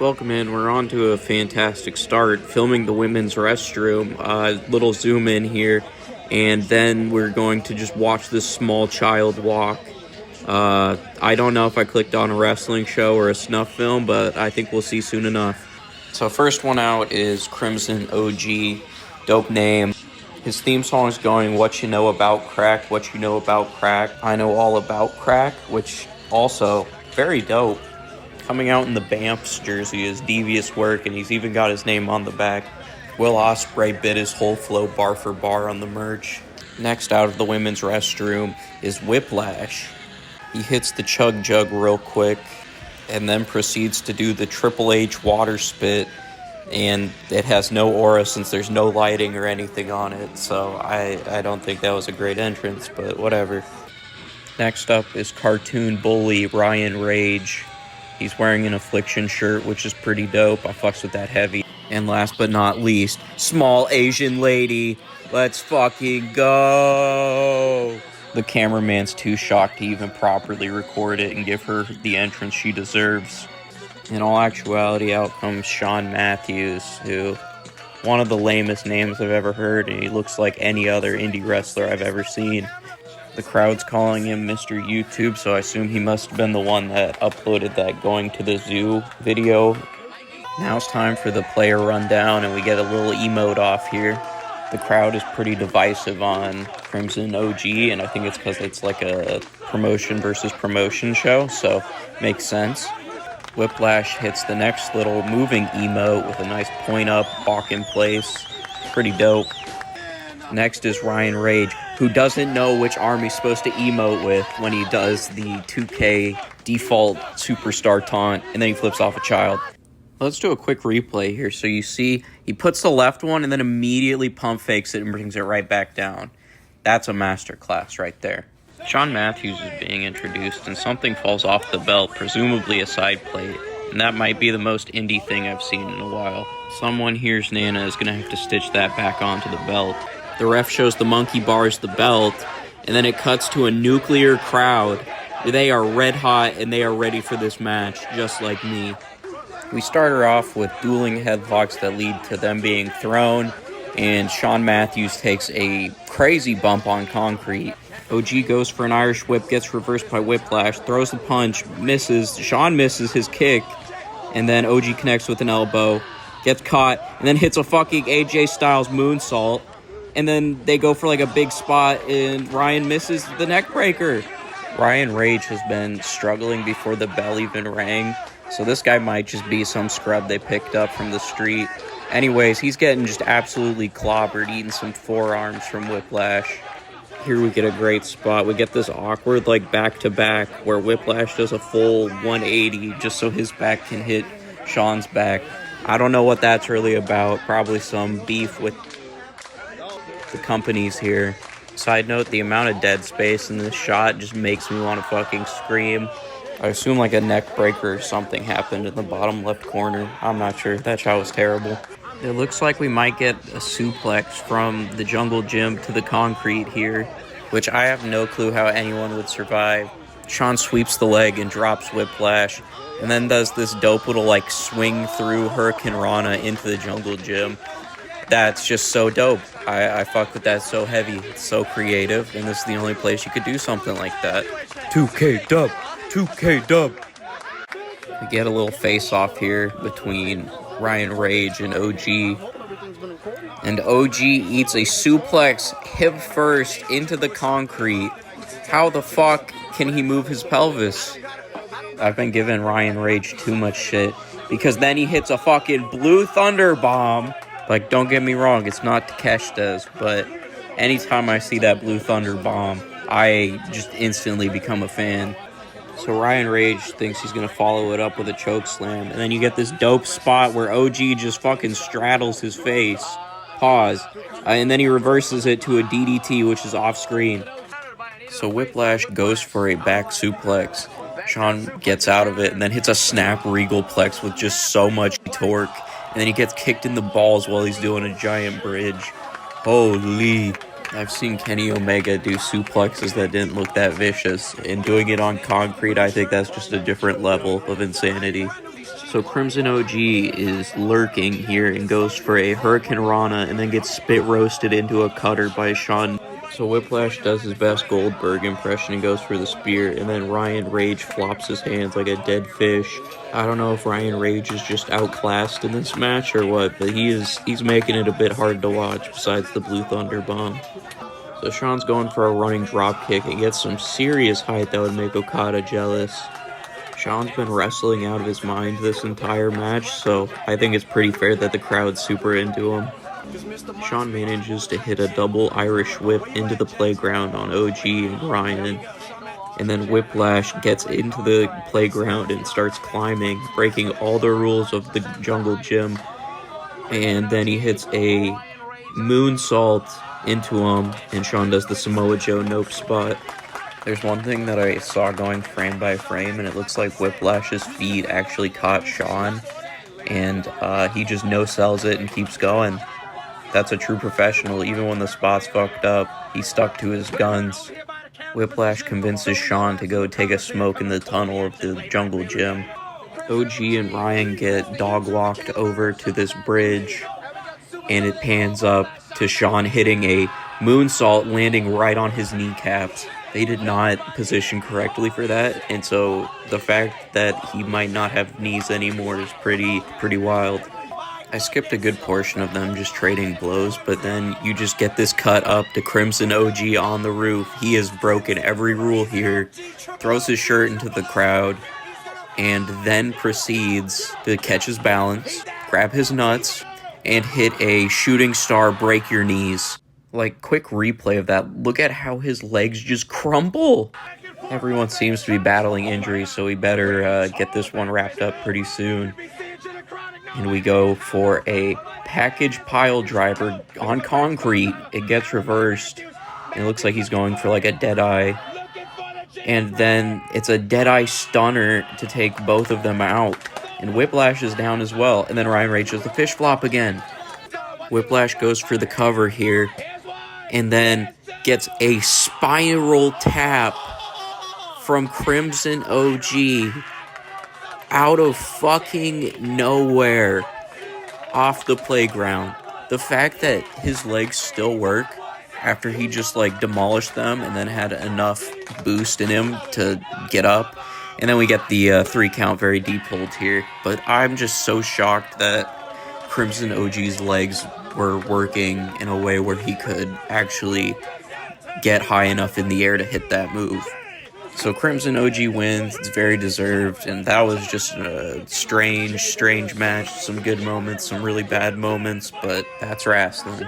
Welcome in. We're on to a fantastic start. Filming the women's restroom. Little zoom in here. And then we're going to just watch this small child walk. I don't know if I clicked on a wrestling show or a snuff film, but I think we'll see soon enough. So first one out is Crimson OG. Dope name. His theme song is going, "What you know about crack, what you know about crack. I know all about crack," which also very dope. Coming out in the Bamps jersey is devious work, and he's even got his name on the back. Will Ospreay bit his whole flow bar for bar on the merch. Next out of the women's restroom is Whiplash. He hits the chug jug real quick, and then proceeds to do the Triple H water spit, and it has no aura since there's no lighting or anything on it, so I don't think that was a great entrance, but whatever. Next up is cartoon bully Ryan Rage. He's wearing an Affliction shirt, which is pretty dope. I fucks with that heavy. And last but not least, small Asian lady. Let's fucking go. The cameraman's too shocked to even properly record it and give her the entrance she deserves. In all actuality, out comes Shawn Matthews, who, one of the lamest names I've ever heard, and he looks like any other indie wrestler I've ever seen. The crowd's calling him Mr. YouTube, so I assume he must have been the one that uploaded that going to the zoo video. Now it's time for the player rundown, and we get a little emote off here. The crowd is pretty divisive on Crimson OG, and I think it's because it's like a promotion versus promotion show, so makes sense. Whiplash hits the next little moving emote with a nice point up, walk in place. Pretty dope. Next is Ryan Rage, who doesn't know which arm he's supposed to emote with when he does the 2K default superstar taunt, and then he flips off a child. Let's do a quick replay here. So you see, he puts the left one and then immediately pump fakes it and brings it right back down. That's a masterclass right there. Shawn Matthews is being introduced, and something falls off the belt, presumably a side plate, and that might be the most indie thing I've seen in a while. Someone here's Nana is going to have to stitch that back onto the belt. The ref shows the monkey bars the belt, and then it cuts to a nuclear crowd. They are red hot, and they are ready for this match, just like me. We start her off with dueling headlocks that lead to them being thrown, and Shawn Matthews takes a crazy bump on concrete. OG goes for an Irish whip, gets reversed by Whiplash, throws the punch, misses. Shawn misses his kick, and then OG connects with an elbow, gets caught, and then hits a fucking AJ Styles moonsault. And then they go for like a big spot, and Ryan misses the neck breaker. Ryan Rage has been struggling before the bell even rang, so this guy might just be some scrub they picked up from the street. Anyways, he's getting just absolutely clobbered, eating some forearms from Whiplash. Here we get a great spot. We get this awkward like back-to-back where Whiplash does a full 180 just so his back can hit Shawn's back. I don't know what that's really about. Probably some beef with the companies here. Side note, the amount of dead space in this shot just makes me want to fucking scream. I assume like a neck breaker or something happened in the bottom left corner. I'm not sure. That shot was terrible. It looks like we might get a suplex from the jungle gym to the concrete here, which I have no clue how anyone would survive. Shawn sweeps the leg and drops Whiplash, and then does this dope little like swing through Hurricane Rana into the jungle gym. That's just so dope. I fuck with that so heavy. It's so creative, and this is the only place you could do something like that. 2K dub! 2K dub! We get a little face-off here between Ryan Rage and OG. And OG eats a suplex hip first into the concrete. How the fuck can he move his pelvis? I've been giving Ryan Rage too much shit, because then he hits a fucking Blue Thunder bomb. Like, don't get me wrong, it's not Takeshita's, but anytime I see that Blue Thunder bomb, I just instantly become a fan. So Ryan Rage thinks he's going to follow it up with a choke slam, and then you get this dope spot where OG just fucking straddles his face. Pause. And then he reverses it to a DDT, which is off screen. So Whiplash goes for a back suplex. Shawn gets out of it and then hits a snap regal plex with just so much torque. And then he gets kicked in the balls while he's doing a giant bridge. Holy. I've seen Kenny Omega do suplexes that didn't look that vicious. And doing it on concrete, I think that's just a different level of insanity. So Crimson OG is lurking here and goes for a Hurricane Rana and then gets spit roasted into a cutter by Sean. So Whiplash does his best Goldberg impression and goes for the spear, and then Ryan Rage flops his hands like a dead fish. I don't know if Ryan Rage is just outclassed in this match or what, but he's making it a bit hard to watch besides the Blue Thunder Bomb. So Sean's going for a running drop kick and gets some serious height that would make Okada jealous. Sean's been wrestling out of his mind this entire match, so I think it's pretty fair that the crowd's super into him. Sean manages to hit a double Irish whip into the playground on OG and Ryan, and then Whiplash gets into the playground and starts climbing, breaking all the rules of the jungle gym, and then he hits a moonsault into him, and Sean does the Samoa Joe nope spot. There's one thing that I saw going frame by frame, and it looks like Whiplash's feet actually caught Sean, and he just no-sells it and keeps going. That's a true professional. Even when the spot's fucked up, he stuck to his guns. Whiplash convinces Sean to go take a smoke in the tunnel of the jungle gym. OG and Ryan get dog-walked over to this bridge, and it pans up to Sean hitting a moonsault landing right on his kneecaps. They did not position correctly for that, and so the fact that he might not have knees anymore is pretty wild. I skipped a good portion of them just trading blows, but then you just get this cut up to Crimson OG on the roof. He has broken every rule here, throws his shirt into the crowd, and then proceeds to catch his balance, grab his nuts, and hit a shooting star break your knees. Like, quick replay of that. Look at how his legs just crumble. Everyone seems to be battling injuries, so we better get this one wrapped up pretty soon. And we go for a package pile driver on concrete. It gets reversed. And it looks like he's going for like a deadeye. And then it's a deadeye stunner to take both of them out. And Whiplash is down as well. And then Ryan Rage does the fish flop again. Whiplash goes for the cover here. And then gets a spiral tap from Crimson OG out of fucking nowhere off the playground. The fact that his legs still work after he just like demolished them and then had enough boost in him to get up. And then we get the 3 count very deep hold here. But I'm just so shocked that Crimson OG's legs were working in a way where he could actually get high enough in the air to hit that move. So Crimson OG wins. It's very deserved, and that was just a strange match. Some good moments, some really bad moments, but that's wrestling.